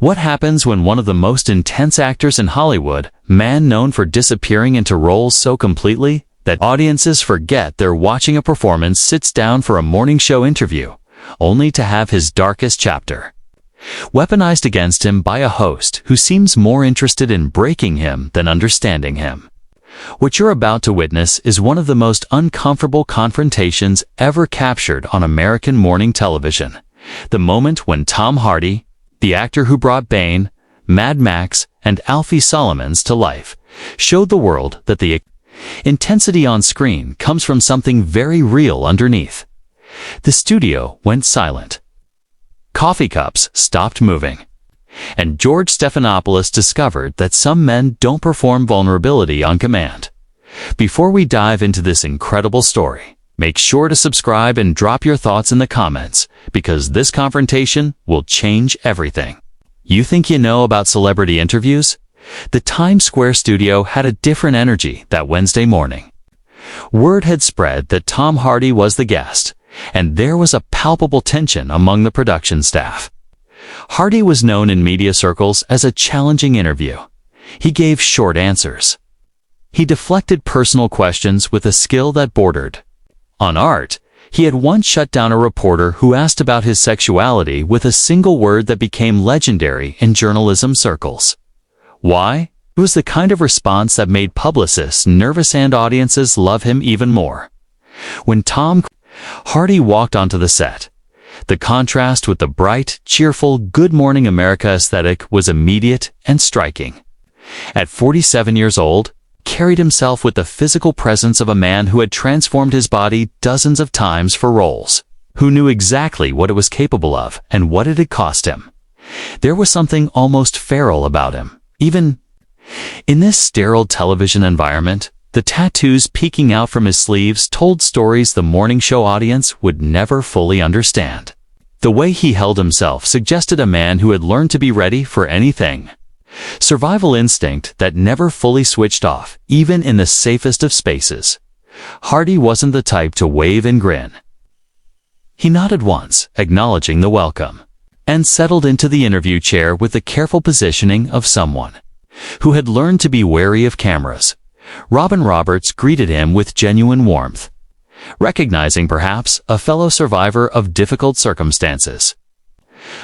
What happens when one of the most intense actors in Hollywood, man known for disappearing into roles so completely that audiences forget they're watching a performance, sits down for a morning show interview, only to have his darkest chapter weaponized against him by a host who seems more interested in breaking him than understanding him? What you're about to witness is one of the most uncomfortable confrontations ever captured on American morning television. The moment when Tom Hardy, the actor who brought Bane, Mad Max, and Alfie Solomons to life, showed the world that the intensity on screen comes from something very real underneath. The studio went silent. Coffee cups stopped moving. And George Stephanopoulos discovered that some men don't perform vulnerability on command. Before we dive into this incredible story, make sure to subscribe and drop your thoughts in the comments, because this confrontation will change everything. You think you know about celebrity interviews? The Times Square studio had a different energy that Wednesday morning. Word had spread that Tom Hardy was the guest, and there was a palpable tension among the production staff. Hardy was known in media circles as a challenging interview. He gave short answers. He deflected personal questions with a skill that bordered on art. He had once shut down a reporter who asked about his sexuality with a single word that became legendary in journalism circles. Why? It was the kind of response that made publicists nervous and audiences love him even more. When Tom Hardy walked onto the set, the contrast with the bright, cheerful Good Morning America aesthetic was immediate and striking. At 47 years old, carried himself with the physical presence of a man who had transformed his body dozens of times for roles, who knew exactly what it was capable of and what it had cost him. There was something almost feral about him, even in this sterile television environment. The tattoos peeking out from his sleeves told stories the morning show audience would never fully understand. The way he held himself suggested a man who had learned to be ready for anything. Survival instinct that never fully switched off, even in the safest of spaces. Hardy wasn't the type to wave and grin. He nodded once, acknowledging the welcome, and settled into the interview chair with the careful positioning of someone who had learned to be wary of cameras. Robin Roberts greeted him with genuine warmth, recognizing perhaps a fellow survivor of difficult circumstances.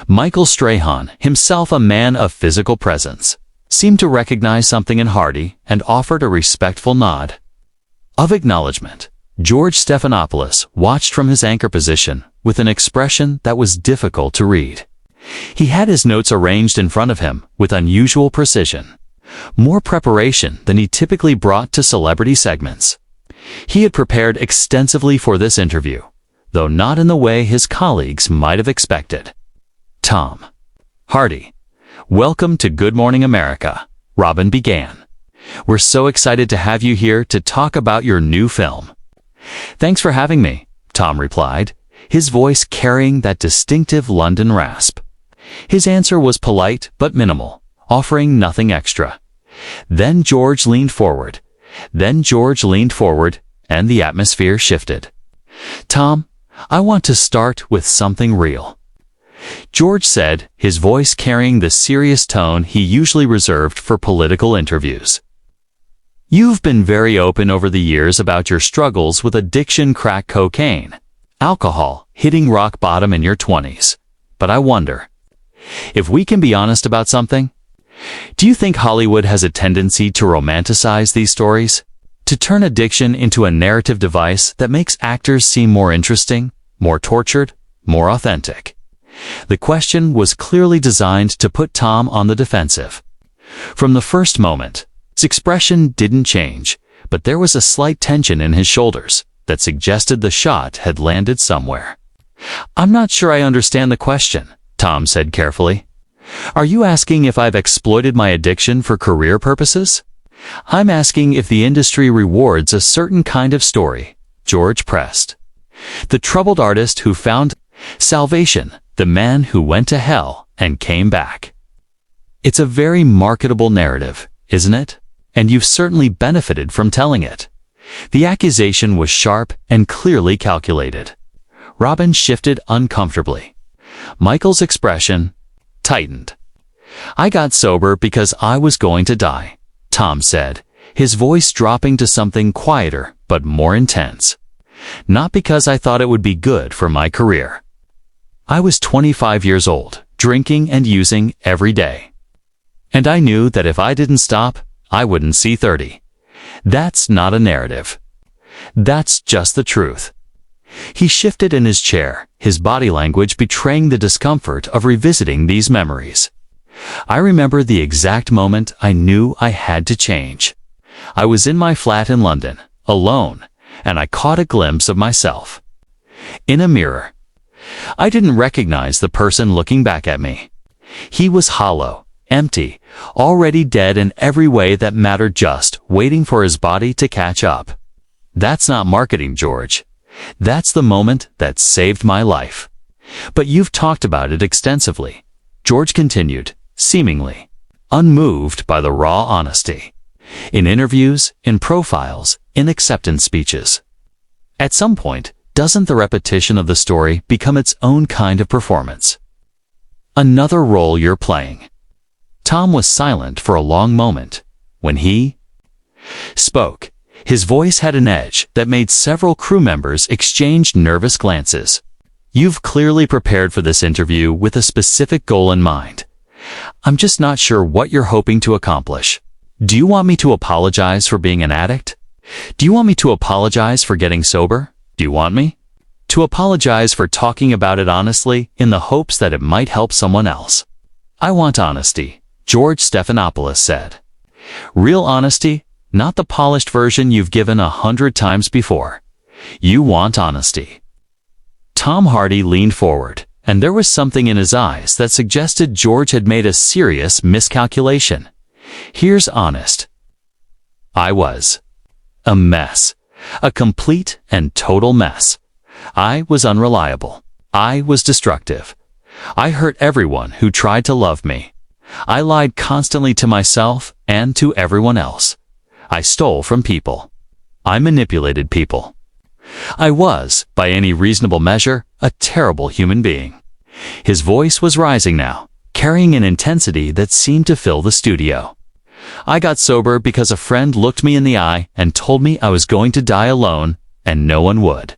Michael Strahan, himself a man of physical presence, seemed to recognize something in Hardy and offered a respectful nod of acknowledgement. George Stephanopoulos watched from his anchor position with an expression that was difficult to read. He had his notes arranged in front of him with unusual precision. More preparation than he typically brought to celebrity segments. He had prepared extensively for this interview, though not in the way his colleagues might have expected. Tom Hardy, welcome to Good Morning America, Robin began. We're so excited to have you here to talk about your new film. Thanks for having me, Tom replied, his voice carrying that distinctive London rasp. His answer was polite but minimal, offering nothing extra. Then George leaned forward, and the atmosphere shifted. Tom, I want to start with something real, George said, his voice carrying the serious tone he usually reserved for political interviews. You've been very open over the years about your struggles with addiction, crack cocaine, alcohol, hitting rock bottom in your 20s. But I wonder, if we can be honest about something, do you think Hollywood has a tendency to romanticize these stories? To turn addiction into a narrative device that makes actors seem more interesting, more tortured, more authentic? The question was clearly designed to put Tom on the defensive. From the first moment, his expression didn't change, but there was a slight tension in his shoulders that suggested the shot had landed somewhere. I'm not sure I understand the question, Tom said carefully. Are you asking if I've exploited my addiction for career purposes? I'm asking if the industry rewards a certain kind of story, George pressed. The troubled artist who found salvation, the man who went to hell and came back. It's a very marketable narrative, isn't it? And you've certainly benefited from telling it. The accusation was sharp and clearly calculated. Robin shifted uncomfortably. Michael's expression tightened. I got sober because I was going to die, Tom said, his voice dropping to something quieter but more intense. Not because I thought it would be good for my career. I was 25 years old, drinking and using every day. And I knew that if I didn't stop, I wouldn't see 30. That's not a narrative. That's just the truth. He shifted in his chair, his body language betraying the discomfort of revisiting these memories. I remember the exact moment I knew I had to change. I was in my flat in London, alone, and I caught a glimpse of myself. In a mirror. I didn't recognize the person looking back at me. He was hollow, empty, already dead in every way that mattered, just waiting for his body to catch up. That's not marketing, George. That's the moment that saved my life. But you've talked about it extensively, George continued, seemingly unmoved by the raw honesty. In interviews, in profiles, in acceptance speeches. At some point, doesn't the repetition of the story become its own kind of performance? Another role you're playing. Tom was silent for a long moment. When he spoke, his voice had an edge that made several crew members exchange nervous glances. You've clearly prepared for this interview with a specific goal in mind. I'm just not sure what you're hoping to accomplish. Do you want me to apologize for being an addict? Do you want me to apologize for getting sober? Do you want me to apologize for talking about it honestly in the hopes that it might help someone else? I want honesty, George Stephanopoulos said. Real honesty, not the polished version you've given 100 times before. You want honesty. Tom Hardy leaned forward, and there was something in his eyes that suggested George had made a serious miscalculation. Here's honest. I was a mess. A complete and total mess. I was unreliable. I was destructive. I hurt everyone who tried to love me. I lied constantly to myself and to everyone else. I stole from people. I manipulated people. I was, by any reasonable measure, a terrible human being. His voice was rising now, carrying an intensity that seemed to fill the studio. I got sober because a friend looked me in the eye and told me I was going to die alone, and no one would.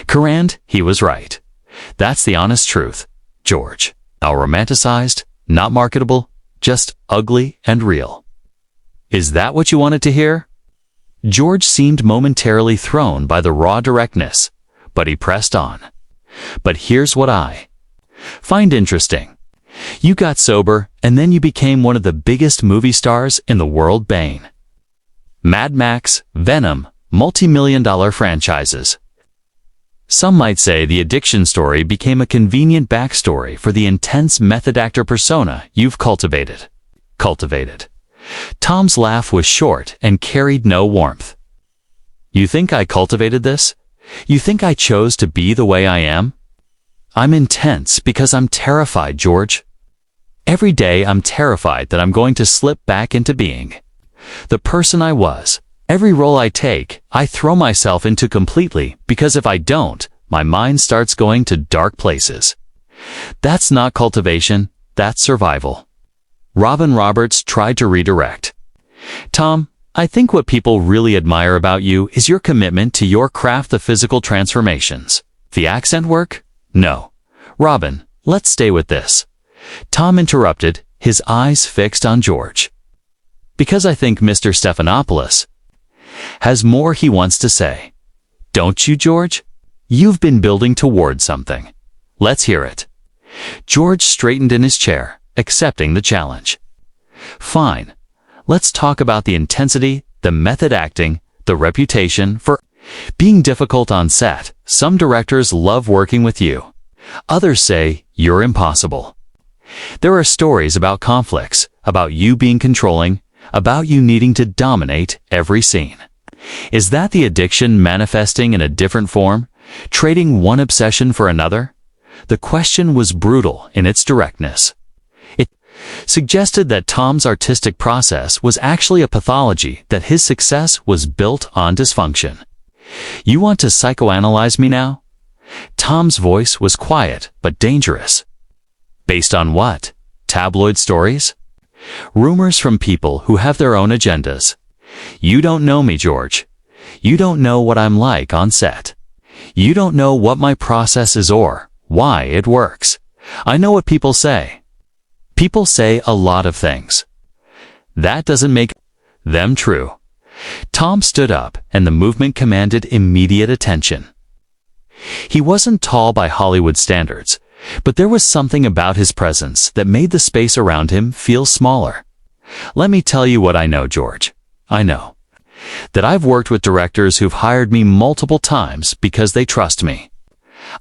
Courand, he was right. That's the honest truth, George. Not romanticized, not marketable, just ugly and real. Is that what you wanted to hear? George seemed momentarily thrown by the raw directness, but he pressed on. But here's what I find interesting. You got sober, and then you became one of the biggest movie stars in the world. Bane, Mad Max, Venom, multi-million-dollar franchises. Some might say the addiction story became a convenient backstory for the intense method actor persona you've cultivated. Tom's laugh was short and carried no warmth. You think I cultivated this? You think I chose to be the way I am? I'm intense because I'm terrified, George. Every day I'm terrified that I'm going to slip back into being the person I was. Every role I take, I throw myself into completely, because if I don't, my mind starts going to dark places. That's not cultivation, that's survival. Robin Roberts tried to redirect. Tom, I think what people really admire about you is your commitment to your craft, the physical transformations. The accent work? No. Robin, let's stay with this. Tom interrupted, his eyes fixed on George. Because I think Mr. Stephanopoulos has more he wants to say. Don't you, George? You've been building toward something. Let's hear it. George straightened in his chair, accepting the challenge. Fine. Let's talk about the intensity, the method acting, the reputation for being difficult on set. Some directors love working with you. Others say you're impossible. There are stories about conflicts, about you being controlling, about you needing to dominate every scene. Is that the addiction manifesting in a different form, trading one obsession for another? The question was brutal in its directness. It suggested that Tom's artistic process was actually a pathology, that his success was built on dysfunction. You want to psychoanalyze me now? Tom's voice was quiet but dangerous. Based on what? tabloid stories? Rumors from people who have their own agendas. You don't know me, George. You don't know what I'm like on set. You don't know what my process is or why it works. I know what people say. People say a lot of things. That doesn't make them true. Tom stood up, and the movement commanded immediate attention. He wasn't tall by Hollywood standards, but there was something about his presence that made the space around him feel smaller. Let me tell you what I know, George. I know that I've worked with directors who've hired me multiple times because they trust me.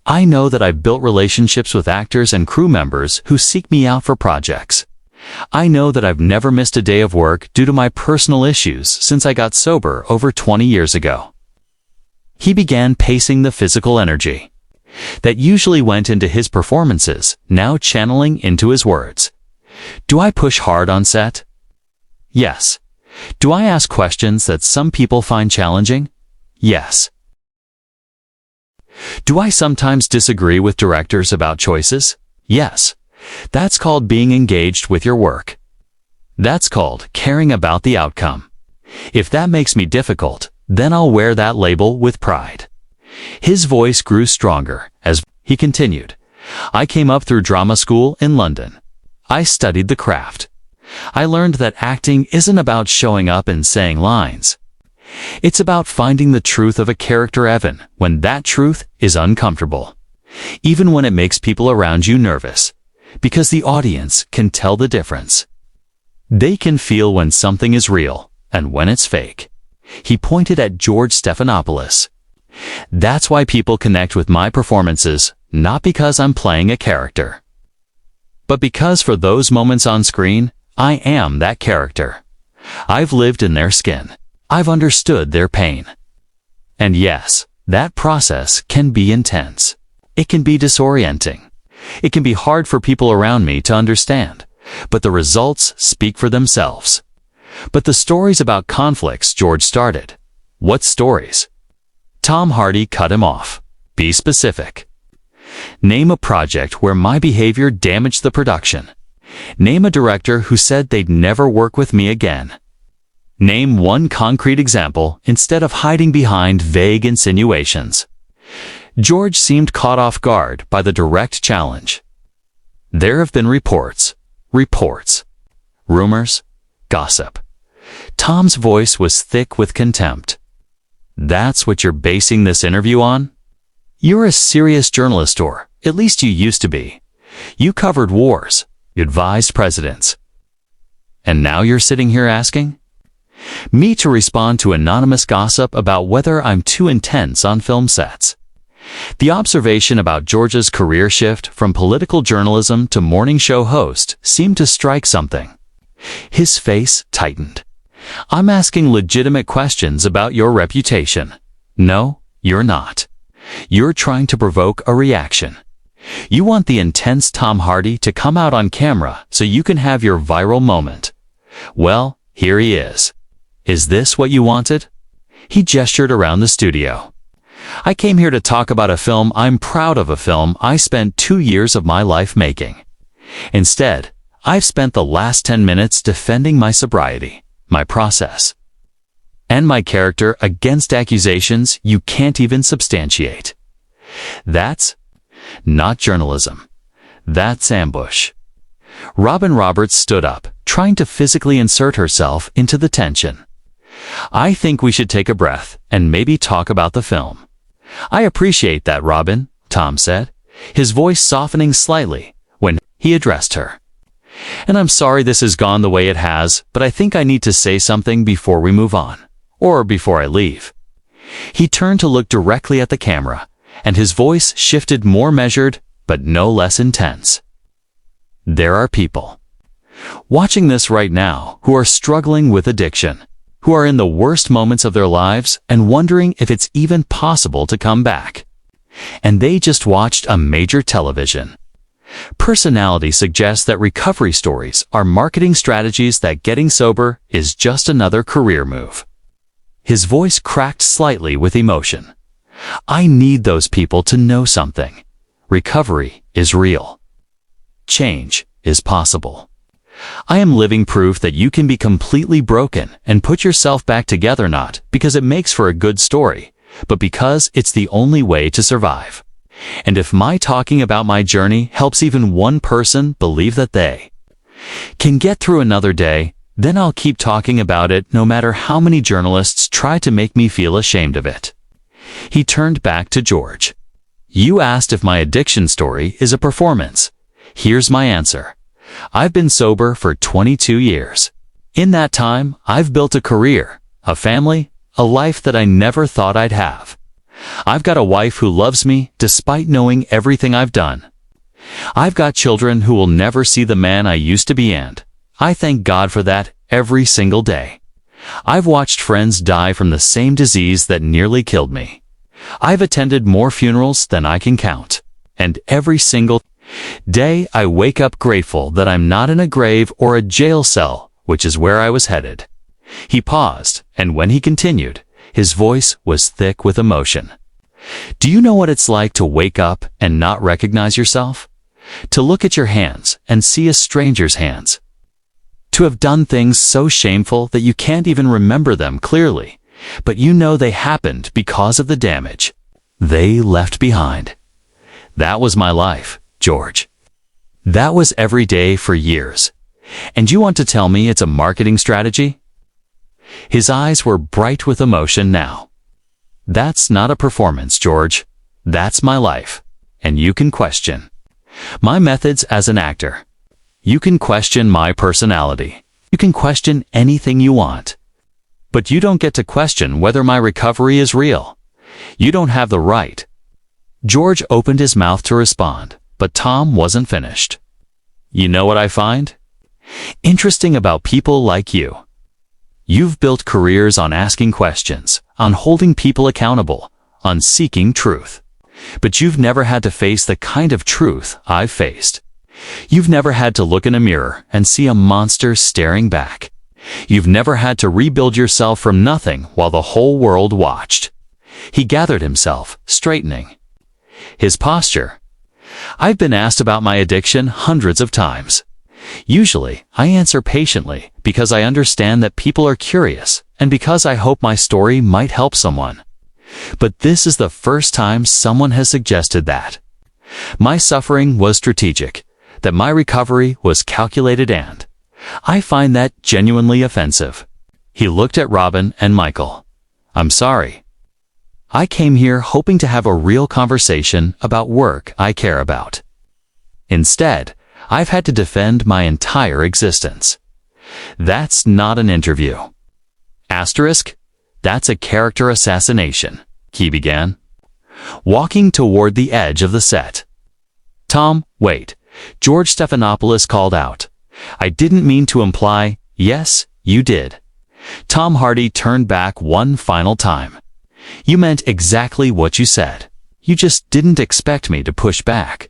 I know that I've built relationships with actors and crew members who seek me out for projects. I know that I've never missed a day of work due to my personal issues since I got sober over 20 years ago. He began pacing the physical energy that usually went into his performances, now channeling into his words. Do I push hard on set? Yes. Do I ask questions that some people find challenging? Yes. Do I sometimes disagree with directors about choices? Yes. That's called being engaged with your work. That's called caring about the outcome. If that makes me difficult, then I'll wear that label with pride. His voice grew stronger as he continued. I came up through drama school in London. I studied the craft. I learned that acting isn't about showing up and saying lines. It's about finding the truth of a character, Evan, when that truth is uncomfortable. Even when it makes people around you nervous. Because the audience can tell the difference. They can feel when something is real and when it's fake. He pointed at George Stephanopoulos. That's why people connect with my performances, not because I'm playing a character, but because for those moments on screen, I am that character. I've lived in their skin. I've understood their pain. And yes, that process can be intense. It can be disorienting. It can be hard for people around me to understand, but the results speak for themselves. But the stories about conflicts George started. What stories? Tom Hardy cut him off. Be specific. Name a project where my behavior damaged the production. Name a director who said they'd never work with me again. Name one concrete example instead of hiding behind vague insinuations. George seemed caught off guard by the direct challenge. There have been reports, rumors, gossip. Tom's voice was thick with contempt. That's what you're basing this interview on? You're a serious journalist, or at least you used to be. You covered wars. You advised presidents. And now you're sitting here asking me to respond to anonymous gossip about whether I'm too intense on film sets. The observation about George's career shift from political journalism to morning show host seemed to strike something. His face tightened. I'm asking legitimate questions about your reputation. No, you're not. You're trying to provoke a reaction. You want the intense Tom Hardy to come out on camera so you can have your viral moment. Well, here he is. Is this what you wanted? He gestured around the studio. I came here to talk about a film I'm proud of, a film I spent 2 years of my life making. Instead, I've spent the last 10 minutes defending my sobriety, my process, and my character against accusations you can't even substantiate. That's not journalism. That's ambush. Robin Roberts stood up, trying to physically insert herself into the tension. I think we should take a breath and maybe talk about the film. I appreciate that, Robin, Tom said, his voice softening slightly when he addressed her. And I'm sorry this has gone the way it has, but I think I need to say something before we move on, or before I leave. He turned to look directly at the camera, and his voice shifted, more measured, but no less intense. There are people watching this right now who are struggling with addiction, who are in the worst moments of their lives and wondering if it's even possible to come back. And they just watched a major television personality suggest that recovery stories are marketing strategies, that getting sober is just another career move. His voice cracked slightly with emotion. I need those people to know something. Recovery is real. Change is possible. I am living proof that you can be completely broken and put yourself back together, not because it makes for a good story, but because it's the only way to survive. And if my talking about my journey helps even one person believe that they can get through another day, then I'll keep talking about it no matter how many journalists try to make me feel ashamed of it. He turned back to George. You asked if my addiction story is a performance. Here's my answer. I've been sober for 22 years. In that time, I've built a career, a family, a life that I never thought I'd have. I've got a wife who loves me despite knowing everything I've done. I've got children who will never see the man I used to be, and I thank God for that every single day. I've watched friends die from the same disease that nearly killed me. I've attended more funerals than I can count. And every single day I wake up grateful that I'm not in a grave or a jail cell, which is where I was headed. He paused, and when he continued, his voice was thick with emotion. Do you know what it's like to wake up and not recognize yourself? To look at your hands and see a stranger's hands? To have done things so shameful that you can't even remember them clearly, but you know they happened because of the damage they left behind. That was my life, George. That was every day for years. And you want to tell me it's a marketing strategy? His eyes were bright with emotion now. That's not a performance, George. That's my life. And you can question my methods as an actor. You can question my personality. You can question anything you want. But you don't get to question whether my recovery is real. You don't have the right. George opened his mouth to respond, but Tom wasn't finished. You know what I find interesting about people like you? You've built careers on asking questions, on holding people accountable, on seeking truth. But you've never had to face the kind of truth I've faced. You've never had to look in a mirror and see a monster staring back. You've never had to rebuild yourself from nothing while the whole world watched. He gathered himself, straightening his posture. I've been asked about my addiction hundreds of times. Usually, I answer patiently because I understand that people are curious and because I hope my story might help someone. But this is the first time someone has suggested that my suffering was strategic, that my recovery was calculated, and I find that genuinely offensive. He looked at Robin and Michael. I'm sorry. I came here hoping to have a real conversation about work I care about. Instead, I've had to defend my entire existence. That's not an interview. Asterisk, that's a character assassination, he began, walking toward the edge of the set. Tom, wait, George Stephanopoulos called out. I didn't mean to imply, yes, you did. Tom Hardy turned back one final time. You meant exactly what you said. You just didn't expect me to push back.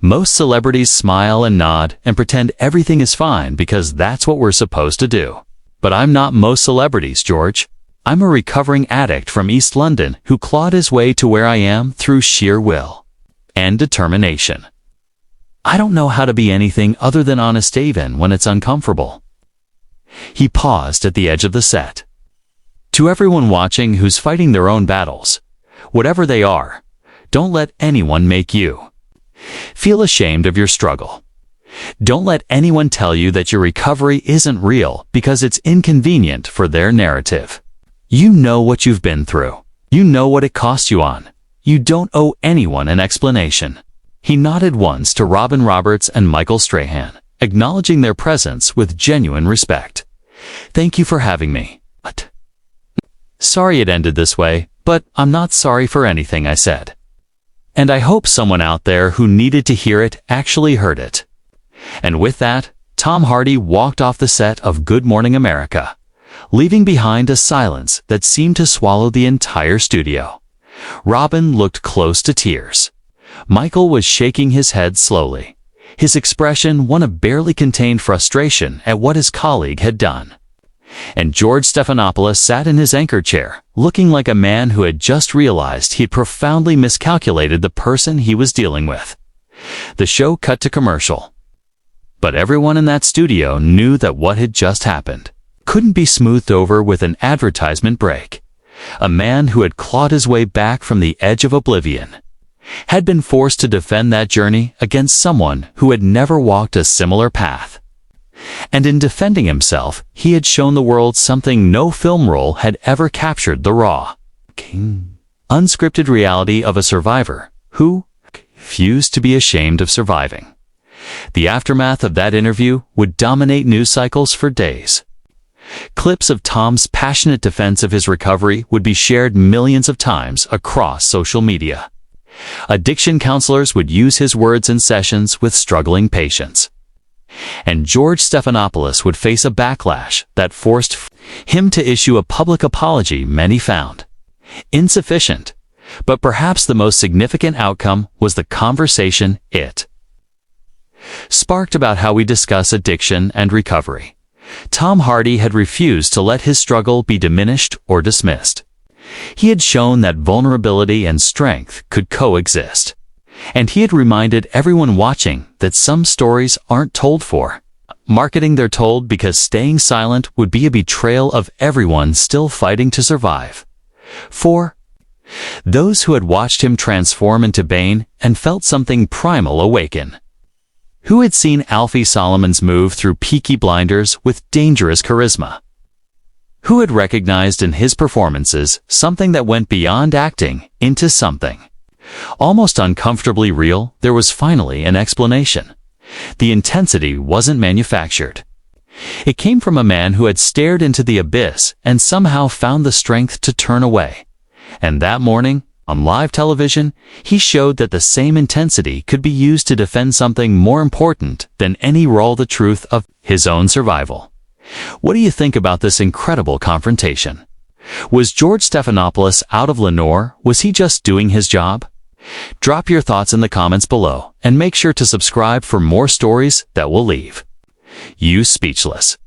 Most celebrities smile and nod and pretend everything is fine because that's what we're supposed to do. But I'm not most celebrities, George. I'm a recovering addict from East London who clawed his way to where I am through sheer will and determination. I don't know how to be anything other than honest even when it's uncomfortable. He paused at the edge of the set. To everyone watching who's fighting their own battles, whatever they are, don't let anyone make you feel ashamed of your struggle. Don't let anyone tell you that your recovery isn't real because it's inconvenient for their narrative. You know what you've been through. You know what it cost you on. You don't owe anyone an explanation. He nodded once to Robin Roberts and Michael Strahan, acknowledging their presence with genuine respect. Thank you for having me. But sorry it ended this way, but I'm not sorry for anything I said. And I hope someone out there who needed to hear it actually heard it. And with that, Tom Hardy walked off the set of Good Morning America, leaving behind a silence that seemed to swallow the entire studio. Robin looked close to tears. Michael was shaking his head slowly, his expression one of barely contained frustration at what his colleague had done. And George Stephanopoulos sat in his anchor chair, looking like a man who had just realized he'd profoundly miscalculated the person he was dealing with. The show cut to commercial. But everyone in that studio knew that what had just happened couldn't be smoothed over with an advertisement break. A man who had clawed his way back from the edge of oblivion had been forced to defend that journey against someone who had never walked a similar path. And in defending himself, he had shown the world something no film roll had ever captured: the raw, unscripted reality of a survivor who refused to be ashamed of surviving. The aftermath of that interview would dominate news cycles for days. Clips of Tom's passionate defense of his recovery would be shared millions of times across social media. Addiction counselors would use his words in sessions with struggling patients. And George Stephanopoulos would face a backlash that forced him to issue a public apology many found insufficient. But perhaps the most significant outcome was the conversation it sparked about how we discuss addiction and recovery. Tom Hardy had refused to let his struggle be diminished or dismissed. He had shown that vulnerability and strength could coexist. And he had reminded everyone watching that some stories aren't told for marketing, they're told because staying silent would be a betrayal of everyone still fighting to survive. For those who had watched him transform into Bane and felt something primal awaken, who had seen Alfie Solomon's move through Peaky Blinders with dangerous charisma, who had recognized in his performances something that went beyond acting into something almost uncomfortably real, there was finally an explanation. The intensity wasn't manufactured. It came from a man who had stared into the abyss and somehow found the strength to turn away. And that morning, on live television, he showed that the same intensity could be used to defend something more important than any raw the truth of his own survival. What do you think about this incredible confrontation? Was George Stephanopoulos out of Lenore? Was he just doing his job? Drop your thoughts in the comments below and make sure to subscribe for more stories that will leave you speechless.